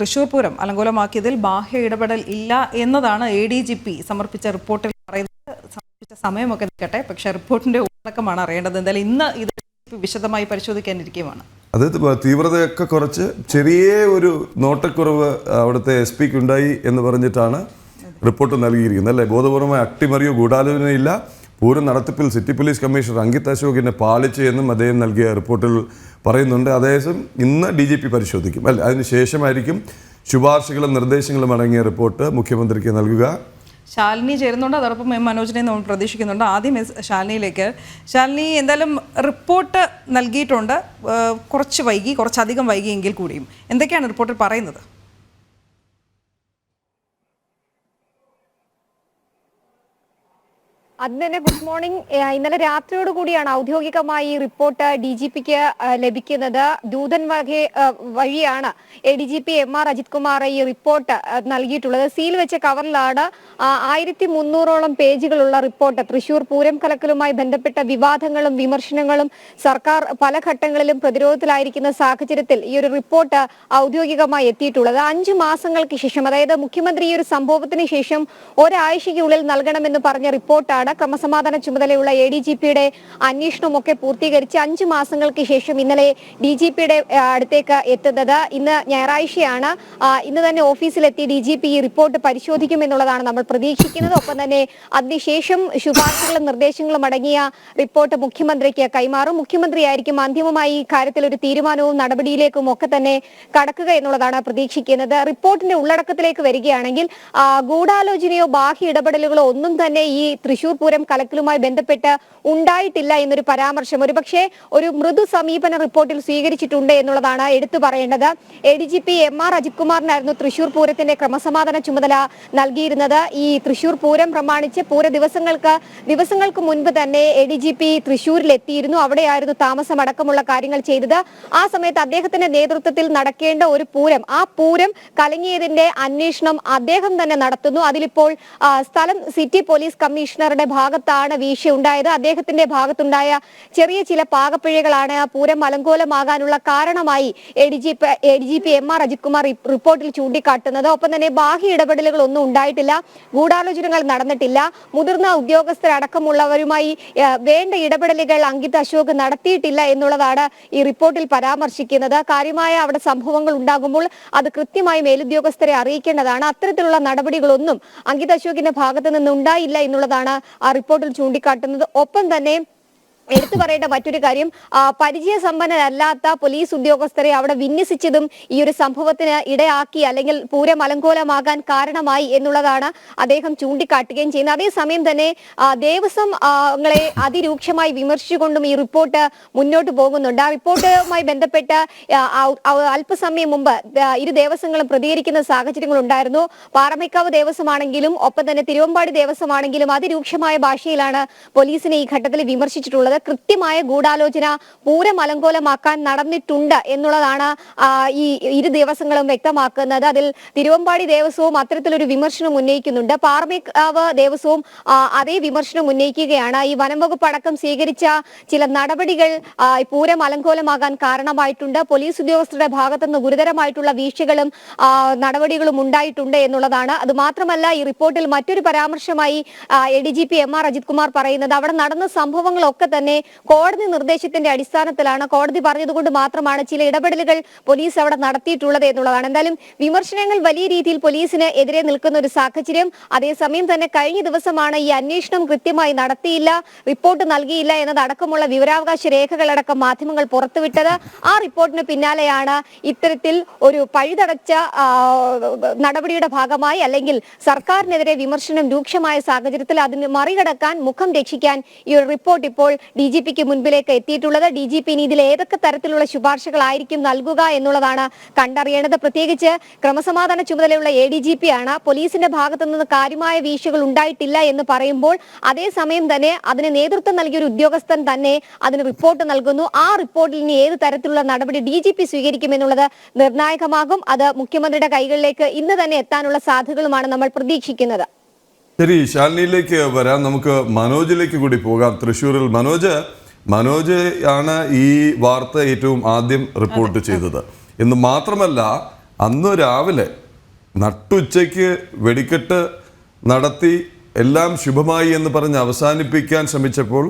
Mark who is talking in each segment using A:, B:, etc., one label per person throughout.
A: തൃശൂർ പൂരം അലങ്കോലമാക്കിയതിൽ ബാഹ്യ ഇടപെടൽ ഇല്ല എന്നതാണ് ADGP സമർപ്പിച്ച റിപ്പോർട്ടിൽ പറയുന്നത്. സമർപ്പിച്ച സമയമൊക്കെ നിൽക്കട്ടെ, പക്ഷേ റിപ്പോർട്ടിന്റെ ഉള്ളടക്കമാണ് അറിയേണ്ടത്. എന്തായാലും ഇന്ന് ഇത് വിശദമായി പരിശോധിക്കാനിരിക്കുകയാണ്.
B: അത് തീവ്രതയൊക്കെ കുറച്ച് ചെറിയ ഒരു നോട്ടക്കുറവ് അവിടുത്തെ SP ഉണ്ടായി എന്ന് പറഞ്ഞിട്ടാണ് റിപ്പോർട്ട് നൽകിയിരിക്കുന്നത് അല്ലേ. ബോധപൂർവമായ അട്ടിമറിയോ ഗൂഢാലോചനയില്ല. പൂരം നടത്തിപ്പിൽ സിറ്റി പോലീസ് കമ്മീഷണർ അങ്കിത് അശോകിനെ പാലിച്ചു എന്നും അദ്ദേഹം നൽകിയ റിപ്പോർട്ടിൽ പറയുന്നുണ്ട്. അദ്ദേഹം ഇന്ന് DGP പരിശോധിക്കും അല്ലേ. അതിനുശേഷമായിരിക്കും ശുപാർശകളും നിർദ്ദേശങ്ങളും അടങ്ങിയ റിപ്പോർട്ട് മുഖ്യമന്ത്രിക്ക് നൽകുക.
A: ശാലിനി ചേരുന്നുണ്ട്, അതോടൊപ്പം മനോജിനെ നമ്മൾ പ്രതീക്ഷിക്കുന്നുണ്ട്. ആദ്യം ശാലിനിയിലേക്ക്. ശാലിനി, എന്തായാലും റിപ്പോർട്ട് നൽകിയിട്ടുണ്ട്, കുറച്ചധികം വൈകിയെങ്കിൽ കൂടിയും എന്തൊക്കെയാണ് റിപ്പോർട്ടിൽ പറയുന്നത്?
C: അത് തന്നെ, ഗുഡ് മോർണിംഗ്. ഇന്നലെ രാത്രിയോട് കൂടിയാണ് ഔദ്യോഗികമായി ഈ റിപ്പോർട്ട് DGPക്ക് ലഭിക്കുന്നത്. ദൂതൻ വഴിയാണ് ADGP MR അജിത് കുമാർ ഈ റിപ്പോർട്ട് നൽകിയിട്ടുള്ളത്. സീൽ വെച്ച കവറിലാണ് 1300ഓളം പേജുകളുള്ള റിപ്പോർട്ട്. തൃശൂർ പൂരം കലക്കലുമായി ബന്ധപ്പെട്ട വിവാദങ്ങളും വിമർശനങ്ങളും സർക്കാർ പല ഘട്ടങ്ങളിലും പ്രതിരോധത്തിലായിരിക്കുന്ന സാഹചര്യത്തിൽ ഈ ഒരു റിപ്പോർട്ട് ഔദ്യോഗികമായി എത്തിയിട്ടുള്ളത്. 5 മാസങ്ങൾക്ക് ശേഷം, അതായത് മുഖ്യമന്ത്രി ഈ ഒരു സംഭവത്തിന് ശേഷം ഒരാഴ്ചയ്ക്കുള്ളിൽ നൽകണമെന്ന് പറഞ്ഞ റിപ്പോർട്ടാണ്. ക്രമസമാധാന ചുമതലയുള്ള ADGPയുടെ അന്വേഷണമൊക്കെ പൂർത്തീകരിച്ച് 5 മാസങ്ങൾക്ക് ശേഷം ഇന്നലെ DGPയുടെ അടുത്തേക്ക് എത്തുന്നത്. ഇന്ന് ഞായറാഴ്ചയാണ്. ഇന്ന് തന്നെ ഓഫീസിലെത്തി DGP ഈ റിപ്പോർട്ട് പരിശോധിക്കുമെന്നുള്ളതാണ് നമ്മൾ പ്രതീക്ഷിക്കുന്നത്. ഒപ്പം തന്നെ അതിനുശേഷം ശുപാർശകളും നിർദ്ദേശങ്ങളും അടങ്ങിയ റിപ്പോർട്ട് മുഖ്യമന്ത്രിക്ക് കൈമാറും. മുഖ്യമന്ത്രിയായിരിക്കും അന്തിമമായി ഈ കാര്യത്തിൽ ഒരു തീരുമാനവും നടപടിയിലേക്കും ഒക്കെ തന്നെ കടക്കുക എന്നുള്ളതാണ് പ്രതീക്ഷിക്കുന്നത്. റിപ്പോർട്ടിന്റെ ഉള്ളടക്കത്തിലേക്ക് വരികയാണെങ്കിൽ ഗൂഢാലോചനയോ ബാഹ്യ ഇടപെടലുകളോ ഒന്നും തന്നെ ഈ തൃശൂർ പൂരം കലക്കലുമായി ബന്ധപ്പെട്ട് ഉണ്ടായിട്ടില്ല എന്നൊരു പരാമർശം ഒരുപക്ഷെ ഒരു മൃദു സമീപന റിപ്പോർട്ടിൽ സ്വീകരിച്ചിട്ടുണ്ട് എന്നുള്ളതാണ് എടുത്തു പറയേണ്ടത്. ADGP MR അജിത് കുമാറിനായിരുന്നു തൃശൂർ പൂരത്തിന്റെ ക്രമസമാധാന ചുമതല നൽകിയിരുന്നത്. ഈ തൃശൂർ പൂരം പ്രമാണിച്ച് ദിവസങ്ങൾക്ക് മുൻപ് തന്നെ ADGP തൃശൂരിൽ എത്തിയിരുന്നു. അവിടെയായിരുന്നു താമസം അടക്കമുള്ള കാര്യങ്ങൾ ചെയ്തത്. ആ സമയത്ത് അദ്ദേഹത്തിന്റെ നേതൃത്വത്തിൽ നടക്കേണ്ട ഒരു പൂരം, ആ പൂരം കലങ്ങിയതിന്റെ അന്വേഷണം അദ്ദേഹം തന്നെ നടത്തുന്നു. അതിലിപ്പോൾ സ്ഥലം സിറ്റി പോലീസ് കമ്മീഷണറുടെ ഭാഗത്താണ് വീഴ്ച ഉണ്ടായത്. അദ്ദേഹത്തിന്റെ ഭാഗത്തുണ്ടായ ചെറിയ ചില പാകപ്പിഴകളാണ് പൂരം അലങ്കോലമാകാനുള്ള കാരണമായി ADGP MR അജിത് കുമാർ റിപ്പോർട്ടിൽ ചൂണ്ടിക്കാട്ടുന്നത്. ഒപ്പം തന്നെ ബാഹ്യ ഇടപെടലുകൾ ഒന്നും ഉണ്ടായിട്ടില്ല, ഗൂഢാലോചനകൾ നടന്നിട്ടില്ല, മുതിർന്ന ഉദ്യോഗസ്ഥരടക്കമുള്ളവരുമായി വേണ്ട ഇടപെടലുകൾ അങ്കിത് അശോക് നടത്തിയിട്ടില്ല എന്നുള്ളതാണ് ഈ റിപ്പോർട്ടിൽ പരാമർശിക്കുന്നത്. കാര്യമായ അവിടെ സംഭവങ്ങൾ ഉണ്ടാകുമ്പോൾ അത് കൃത്യമായി മേലുദ്യോഗസ്ഥരെ അറിയിക്കേണ്ടതാണ്. അത്തരത്തിലുള്ള നടപടികളൊന്നും അങ്കിത് അശോകിന്റെ ഭാഗത്ത് നിന്ന് ഉണ്ടായില്ല എന്നുള്ളതാണ് ആ റിപ്പോർട്ടിൽ ചൂണ്ടിക്കാട്ടുന്നത്. ഒപ്പം തന്നെ എടുത്തു പറയേണ്ട മറ്റൊരു കാര്യം, പരിചയസമ്പന്നരല്ലാത്ത പോലീസ് ഉദ്യോഗസ്ഥരെ അവിടെ വിന്യസിച്ചതും ഈ ഒരു സംഭവത്തിന് ഇടയാക്കി, അല്ലെങ്കിൽ പൂരം അലങ്കോലമാകാൻ കാരണമായി എന്നുള്ളതാണ് അദ്ദേഹം ചൂണ്ടിക്കാട്ടുകയും ചെയ്യുന്നത്. അതേസമയം തന്നെ ദേവസ്വങ്ങളെ അതിരൂക്ഷമായി വിമർശിച്ചുകൊണ്ടും ഈ റിപ്പോർട്ട് മുന്നോട്ട് പോകുന്നുണ്ട്. ആ റിപ്പോർട്ടുമായി ബന്ധപ്പെട്ട് അല്പസമയം മുമ്പ് ഇരു ദേവസ്വങ്ങളും പ്രതികരിക്കുന്ന സാഹചര്യങ്ങൾ ഉണ്ടായിരുന്നു. പാറമേക്കാവ് ദേവസ്വമാണെങ്കിലും ഒപ്പം തന്നെ തിരുവമ്പാടി ദേവസ്വമാണെങ്കിലും അതിരൂക്ഷമായ ഭാഷയിലാണ് പോലീസിനെ ഈ ഘട്ടത്തിൽ വിമർശിച്ചിട്ടുള്ളത്. കൃത്യമായ ഗൂഢാലോചന പൂരം അലങ്കോലമാക്കാൻ നടന്നിട്ടുണ്ട് എന്നുള്ളതാണ് ഈ ഇരു ദേവസ്വങ്ങളും വ്യക്തമാക്കുന്നത്. അതിൽ തിരുവമ്പാടി ദേവസ്വവും അത്തരത്തിലൊരു വിമർശനം ഉന്നയിക്കുന്നുണ്ട്. പാറമേക്കാവ് ദേവസ്വവും അതേ വിമർശനം ഉന്നയിക്കുകയാണ്. ഈ വനം വകുപ്പ് അടക്കം സ്വീകരിച്ച ചില നടപടികൾ പൂരം അലങ്കോലമാകാൻ കാരണമായിട്ടുണ്ട്. പോലീസ് ഉദ്യോഗസ്ഥരുടെ ഭാഗത്തുനിന്ന് ഗുരുതരമായിട്ടുള്ള വീഴ്ചകളും നടപടികളും ഉണ്ടായിട്ടുണ്ട് എന്നുള്ളതാണ്. അത് മാത്രമല്ല, ഈ റിപ്പോർട്ടിൽ മറ്റൊരു പരാമർശമായി ADGP MR അജിത് കുമാർ പറയുന്നത് അവിടെ നടന്ന സംഭവങ്ങളൊക്കെ തന്നെ കോടതി നിർദ്ദേശത്തിന്റെ അടിസ്ഥാനത്തിലാണ്, കോടതി പറഞ്ഞതുകൊണ്ട് മാത്രമാണ് ചില ഇടപെടലുകൾ പോലീസ് അവിടെ നടത്തിയിട്ടുള്ളത് എന്നുള്ളതാണ്. എന്തായാലും വിമർശനങ്ങൾ വലിയ രീതിയിൽ പോലീസിന് എതിരെ നിൽക്കുന്ന ഒരു സാഹചര്യം. അതേസമയം തന്നെ കഴിഞ്ഞ ദിവസമാണ് ഈ അന്വേഷണം കൃത്യമായി നടത്തിയില്ല, റിപ്പോർട്ട് നൽകിയില്ല എന്നതടക്കമുള്ള വിവരാവകാശ രേഖകളടക്കം മാധ്യമങ്ങൾ പുറത്തുവിട്ടത്. ആ റിപ്പോർട്ടിന് പിന്നാലെയാണ് ഇത്തരത്തിൽ ഒരു പഴുതടച്ച നടപടിയുടെ ഭാഗമായി, അല്ലെങ്കിൽ സർക്കാരിനെതിരെ വിമർശനം രൂക്ഷമായ സാഹചര്യത്തിൽ അതിന് മറികടക്കാൻ, മുഖം രക്ഷിക്കാൻ ഈ ഒരു റിപ്പോർട്ട് ഇപ്പോൾ DGPക്ക് മുൻപിലേക്ക് എത്തിയിട്ടുള്ളത്. DGP ഇനി ഇതിൽ ഏതൊക്കെ തരത്തിലുള്ള ശുപാർശകളായിരിക്കും നൽകുക എന്നുള്ളതാണ് കണ്ടറിയേണ്ടത്. പ്രത്യേകിച്ച് ക്രമസമാധാന ചുമതലയുള്ള ADGP ആണ്. പോലീസിന്റെ ഭാഗത്തു നിന്ന് കാര്യമായ വീഴ്ചകൾ ഉണ്ടായിട്ടില്ല എന്ന് പറയുമ്പോൾ അതേസമയം തന്നെ അതിന് നേതൃത്വം നൽകിയ ഒരു ഉദ്യോഗസ്ഥൻ തന്നെ അതിന് റിപ്പോർട്ട് നൽകുന്നു. ആ റിപ്പോർട്ടിൽ ഇനി ഏത് തരത്തിലുള്ള നടപടി DGP സ്വീകരിക്കുമെന്നുള്ളത് നിർണായകമാകും. അത് മുഖ്യമന്ത്രിയുടെ കൈകളിലേക്ക് ഇന്ന് തന്നെ എത്താനുള്ള സാധ്യതകളുമാണ് നമ്മൾ പ്രതീക്ഷിക്കുന്നത്.
B: ശരി, ശാലിനിയിലേക്ക് വരാം. നമുക്ക് മനോജിലേക്ക് കൂടി പോകാം. തൃശ്ശൂരിൽ മനോജ് ആണ് ഈ വാർത്ത ഏറ്റവും ആദ്യം റിപ്പോർട്ട് ചെയ്തത് എന്ന് മാത്രമല്ല, അന്ന് രാവിലെ നട്ടുച്ചയ്ക്ക് വെടിക്കെട്ട് നടത്തി എല്ലാം ശുഭമായി എന്ന് പറഞ്ഞ് അവസാനിപ്പിക്കാൻ ശ്രമിച്ചപ്പോൾ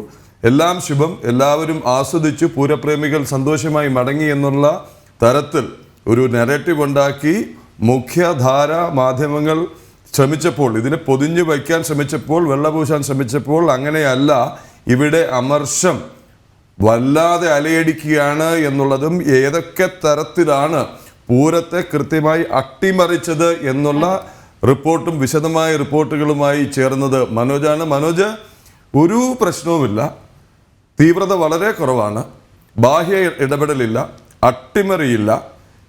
B: എല്ലാം ശുഭം, എല്ലാവരും ആസ്വദിച്ചു, പൂരപ്രേമികൾ സന്തോഷമായി മടങ്ങി എന്നുള്ള തരത്തിൽ ഒരു നെറേറ്റീവ് ഉണ്ടാക്കി മുഖ്യധാര മാധ്യമങ്ങൾ ശ്രമിച്ചപ്പോൾ, ഇതിനെ പൊതിഞ്ഞു വയ്ക്കാൻ ശ്രമിച്ചപ്പോൾ, വെള്ളപൂശാൻ ശ്രമിച്ചപ്പോൾ അങ്ങനെയല്ല, ഇവിടെ അമർഷം വല്ലാതെ അലയടിക്കുകയാണ് എന്നുള്ളതും ഏതൊക്കെ തരത്തിലാണ് പൂരത്തെ കൃത്യമായി അട്ടിമറിച്ചത് എന്നുള്ള റിപ്പോർട്ടും വിശദമായ റിപ്പോർട്ടുകളുമായി ചേർന്നത് മനോജാണ്. മനോജ്, ഒരു പ്രശ്നവുമില്ല, തീവ്രത വളരെ കുറവാണ്, ബാഹ്യ ഇടപെടലില്ല, അട്ടിമറിയില്ല,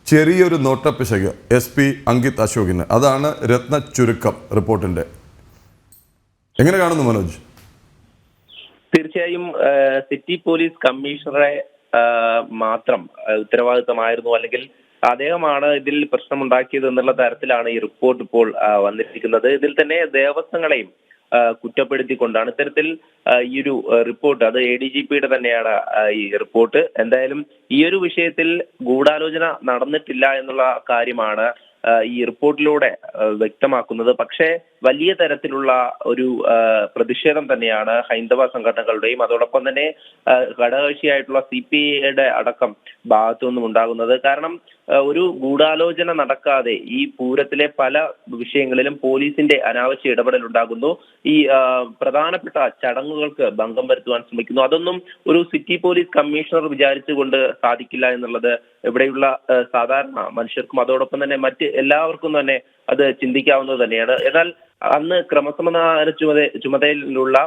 B: ചെറിയൊരു നോട്ടപ്പിശക് SP അങ്കിത് അശോകിന്. അതാണ് രത്ന ചുരുക്കം റിപ്പോർട്ടിന്റെ. എങ്ങനെ കാണുന്നു മനോജ്?
D: തീർച്ചയായും സിറ്റി പോലീസ് കമ്മീഷണറെ മാത്രം ഉത്തരവാദിത്തമായിരുന്നു, അല്ലെങ്കിൽ അദ്ദേഹമാണ് ഇതിൽ പ്രശ്നമുണ്ടാക്കിയത് എന്നുള്ള തരത്തിലാണ് ഈ റിപ്പോർട്ട് ഇപ്പോൾ വന്നിരിക്കുന്നത്. ഇതിൽ തന്നെ ദേവസ്വങ്ങളെയും കുറ്റപ്പെടുത്തിക്കൊണ്ടാണ് ഇത്തരത്തിൽ ഈ ഒരു റിപ്പോർട്ട്, അത് ADGPയുടെ തന്നെയാണ് ഈ റിപ്പോർട്ട്. എന്തായാലും ഈ ഒരു വിഷയത്തിൽ ഗൂഢാലോചന നടന്നിട്ടില്ല എന്നുള്ള കാര്യമാണ് ഈ റിപ്പോർട്ടിലൂടെ വ്യക്തമാക്കുന്നത്. പക്ഷേ വലിയ തരത്തിലുള്ള ഒരു പ്രതിഷേധം തന്നെയാണ് ഹൈന്ദവ സംഘടനകളുടെയും അതോടൊപ്പം തന്നെ ഘടകകക്ഷിയായിട്ടുള്ള CPIയുടെ അടക്കം ഭാഗത്തു നിന്നും ഉണ്ടാകുന്നത്. കാരണം ഒരു ഗൂഢാലോചന നടക്കാതെ ഈ പൂരത്തിലെ പല വിഷയങ്ങളിലും പോലീസിന്റെ അനാവശ്യ ഇടപെടൽ ഉണ്ടാകുന്നു. ഈ പ്രധാനപ്പെട്ട ചടങ്ങുകൾക്ക് ഭംഗം വരുത്തുവാൻ ശ്രമിക്കുന്നു. അതൊന്നും ഒരു സിറ്റി പോലീസ് കമ്മീഷണർ വിചാരിച്ചുകൊണ്ട് സാധിക്കില്ല എന്നുള്ളത് ഇവിടെയുള്ള സാധാരണ മനുഷ്യർക്കും അതോടൊപ്പം തന്നെ മറ്റ് എല്ലാവർക്കും തന്നെ അത് ചിന്തിക്കാവുന്നത് തന്നെയാണ്. എന്നാൽ അന്ന് ക്രമസമാധാന ചുമതലയിലുള്ള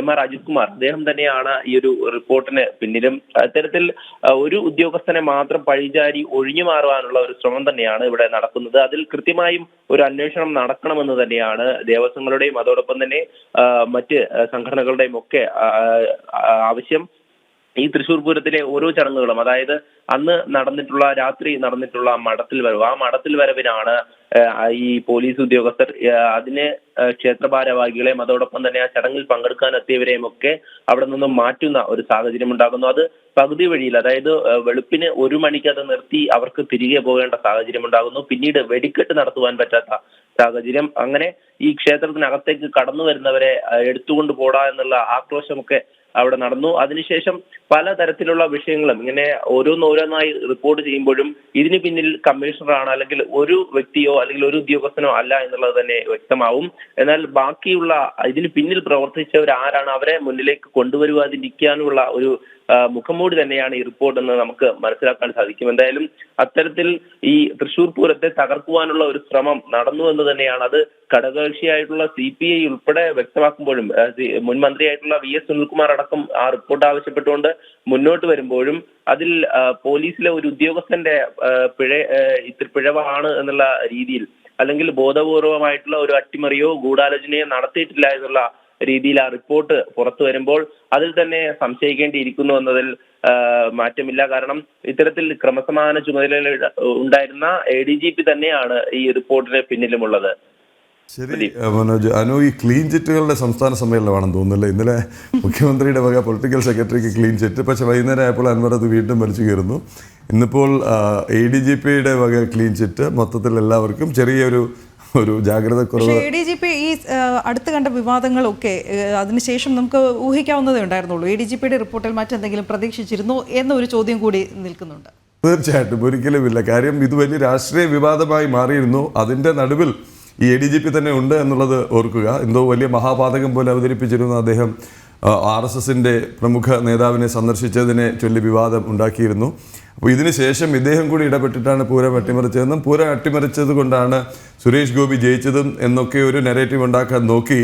D: MR അജിത് കുമാർ, അദ്ദേഹം തന്നെയാണ് ഈ ഒരു റിപ്പോർട്ടിന് പിന്നിലും. അത്തരത്തിൽ ഒരു ഉദ്യോഗസ്ഥനെ മാത്രം പഴിചാരി ഒഴിഞ്ഞു മാറുവാനുള്ള ഒരു ശ്രമം തന്നെയാണ് ഇവിടെ നടക്കുന്നത്. അതിൽ കൃത്യമായും ഒരു അന്വേഷണം നടക്കണമെന്ന് തന്നെയാണ് ദേവസ്വങ്ങളുടെയും അതോടൊപ്പം തന്നെ മറ്റ് സംഘടനകളുടെയും ഒക്കെ ആവശ്യം. ഈ തൃശ്ശൂർ പൂരത്തിലെ ഓരോ ചടങ്ങുകളും, അതായത് അന്ന് രാത്രി നടന്നിട്ടുള്ള മഠത്തിൽ വരവ്, ആ മഠത്തിൽ വരവിനാണ് ഈ പോലീസ് ഉദ്യോഗസ്ഥർ അതിന് ക്ഷേത്ര ഭാരവാഹികളെയും അതോടൊപ്പം തന്നെ ആ ചടങ്ങിൽ പങ്കെടുക്കാൻ എത്തിയവരെയും ഒക്കെ അവിടെ നിന്നും മാറ്റുന്ന ഒരു സാഹചര്യം ഉണ്ടാകുന്നു. അത് പകുതി വഴിയിൽ, അതായത് വെളുപ്പിന് 1 മണിക്ക് അത് നിർത്തി അവർക്ക് തിരികെ പോകേണ്ട സാഹചര്യം ഉണ്ടാകുന്നു. പിന്നീട് വെടിക്കെട്ട് നടത്തുവാൻ പറ്റാത്ത സാഹചര്യം. അങ്ങനെ ഈ ക്ഷേത്രത്തിനകത്തേക്ക് കടന്നു വരുന്നവരെ എടുത്തുകൊണ്ട് പോടാ എന്നുള്ള ആക്രോശമൊക്കെ അവിടെ നടന്നു. അതിനുശേഷം പലതരത്തിലുള്ള വിഷയങ്ങളും ഇങ്ങനെ ഓരോന്നോരോന്നായി റിപ്പോർട്ട് ചെയ്യുമ്പോഴും ഇതിന് പിന്നിൽ കമ്മീഷണറാണ് അല്ലെങ്കിൽ ഒരു വ്യക്തിയോ അല്ലെങ്കിൽ ഒരു ഉദ്യോഗസ്ഥനോ അല്ല എന്നുള്ളത് തന്നെ വ്യക്തമാവും. എന്നാൽ ബാക്കിയുള്ള ഇതിന് പിന്നിൽ പ്രവർത്തിച്ചവർ ആരാണ്, അവരെ മുന്നിലേക്ക് കൊണ്ടുവരുവാതിരിക്കാനുള്ള ഒരു മുഖംമൂടി തന്നെയാണ് ഈ റിപ്പോർട്ട് എന്ന് നമുക്ക് മനസ്സിലാക്കാൻ സാധിക്കും. എന്തായാലും അത്തരത്തിൽ ഈ തൃശ്ശൂർ പൂരത്തെ തകർക്കുവാനുള്ള ഒരു ശ്രമം നടന്നു എന്ന് തന്നെയാണ് അത് ഘടകകക്ഷിയായിട്ടുള്ള CPI ഉൾപ്പെടെ വ്യക്തമാക്കുമ്പോഴും മുൻ മന്ത്രിയായിട്ടുള്ള VS സുനിൽകുമാർ അടക്കം ആ റിപ്പോർട്ട് ആവശ്യപ്പെട്ടുകൊണ്ട് മുന്നോട്ട് വരുമ്പോഴും അതിൽ പോലീസിലെ ഒരു ഉദ്യോഗസ്ഥന്റെ പിഴവാണ് എന്നുള്ള രീതിയിൽ, അല്ലെങ്കിൽ ബോധപൂർവമായിട്ടുള്ള ഒരു അട്ടിമറിയോ ഗൂഢാലോചനയോ നടത്തിയിട്ടില്ല എന്നുള്ള രീതിയിൽ ആ റിപ്പോർട്ട് പുറത്തു വരുമ്പോൾ അതിൽ തന്നെ സംശയിക്കേണ്ടിയിരിക്കുന്നു എന്നതിൽ മാറ്റമില്ല. കാരണം ഇത്തരത്തിൽ ക്രമസമാധാന ചുമതലയിൽ ഉണ്ടായിരുന്ന ADGP തന്നെയാണ് ഈ റിപ്പോർട്ടിന് പിന്നിലുമുള്ളത്.
B: ശരി മനോജ്, അനു, ഈ ക്ലീൻ ചിറ്റുകളുടെ സംസ്ഥാന സമ്മേളനമാണെന്ന് തോന്നുന്നല്ലേ? ഇന്നലെ മുഖ്യമന്ത്രിയുടെ വക പൊളിറ്റിക്കൽ സെക്രട്ടറിക്ക് ക്ലീൻ ചിറ്റ്, പക്ഷെ വൈകുന്നേരം ആയപ്പോൾ അൻവർ അത് വീണ്ടും വലിച്ചു കയറുന്നു. ഇന്നിപ്പോൾ ADGPയുടെ വക ക്ലീൻ ചിറ്റ്, മൊത്തത്തിൽ എല്ലാവർക്കും ചെറിയൊരു ജാഗ്രത കുറവ്.
A: ADGP ഈ അടുത്ത് കണ്ട വിവാദങ്ങളൊക്കെ അതിനുശേഷം നമുക്ക് ഊഹിക്കാവുന്നതേ ഉണ്ടായിരുന്നുള്ളൂ. ADGPയുടെ റിപ്പോർട്ടിൽ മറ്റെന്തെങ്കിലും പ്രതീക്ഷിച്ചിരുന്നു എന്നൊരു ചോദ്യം കൂടി നിൽക്കുന്നുണ്ട്.
B: തീർച്ചയായിട്ടും ഒരിക്കലുമില്ല. കാര്യം ഇത് വലിയ രാഷ്ട്രീയ വിവാദമായി മാറിയിരുന്നു. അതിൻ്റെ നടുവിൽ ഈ ADGP തന്നെ ഉണ്ട് എന്നുള്ളത് ഓർക്കുക. എന്തോ വലിയ മഹാപാതകം പോലെ അവതരിപ്പിച്ചിരുന്നു അദ്ദേഹം. RSSന്റെ പ്രമുഖ നേതാവിനെ സന്ദർശിച്ചതിനെ ചൊല്ലി വിവാദം ഉണ്ടാക്കിയിരുന്നു. അപ്പോൾ ഇതിന് ശേഷം ഇദ്ദേഹം കൂടി ഇടപെട്ടിട്ടാണ് പൂരം അട്ടിമറിച്ചതെന്നും പൂരം അട്ടിമറിച്ചത് കൊണ്ടാണ് സുരേഷ് ഗോപി ജയിച്ചതും എന്നൊക്കെ ഒരു നെറേറ്റീവ് ഉണ്ടാക്കാൻ നോക്കി.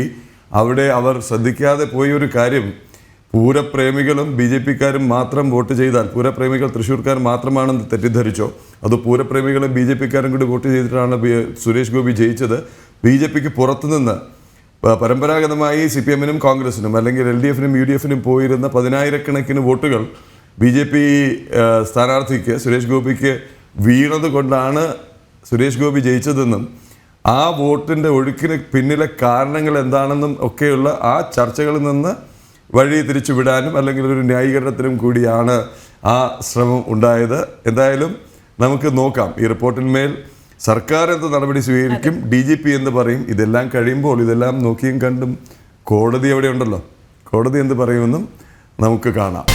B: അവിടെ അവർ ശ്രദ്ധിക്കാതെ പോയൊരു കാര്യം, പൂരപ്രേമികളും BJPക്കാരും മാത്രം വോട്ട് ചെയ്താൽ, പൂരപ്രേമികൾ തൃശ്ശൂർക്കാർ മാത്രമാണെന്ന് തെറ്റിദ്ധരിച്ചോ? അത് പൂരപ്രേമികളും BJPക്കാരും കൂടി വോട്ട് ചെയ്തിട്ടാണ് സുരേഷ് ഗോപി ജയിച്ചത്. BJPക്ക് പുറത്തുനിന്ന് പരമ്പരാഗതമായി CPMനും കോൺഗ്രസിനും അല്ലെങ്കിൽ LDFനും UDFനും പോയിരുന്ന 10,000-കണക്കിന് വോട്ടുകൾ BJP സ്ഥാനാർത്ഥിക്ക് സുരേഷ് ഗോപിക്ക് വീണത് കൊണ്ടാണ് സുരേഷ് ഗോപി ജയിച്ചതെന്നും ആ വോട്ടിൻ്റെ ഒഴുക്കിന് പിന്നിലെ കാരണങ്ങൾ എന്താണെന്നും ഒക്കെയുള്ള ആ ചർച്ചകളിൽ നിന്ന് വഴി തിരിച്ചു വിടാനും അല്ലെങ്കിൽ ഒരു ന്യായീകരണത്തിനും കൂടിയാണ് ആ ശ്രമം ഉണ്ടായത്. എന്തായാലും നമുക്ക് നോക്കാം. ഈ റിപ്പോർട്ടിന്മേൽ സർക്കാർ എന്ത് നടപടി സ്വീകരിക്കും, DGP എന്ന് പറയും. ഇതെല്ലാം കഴിയുമ്പോൾ ഇതെല്ലാം നോക്കിയും കണ്ടും കോടതി എവിടെ ഉണ്ടല്ലോ, കോടതി എന്ത് പറയുമെന്നും നമുക്ക് കാണാം.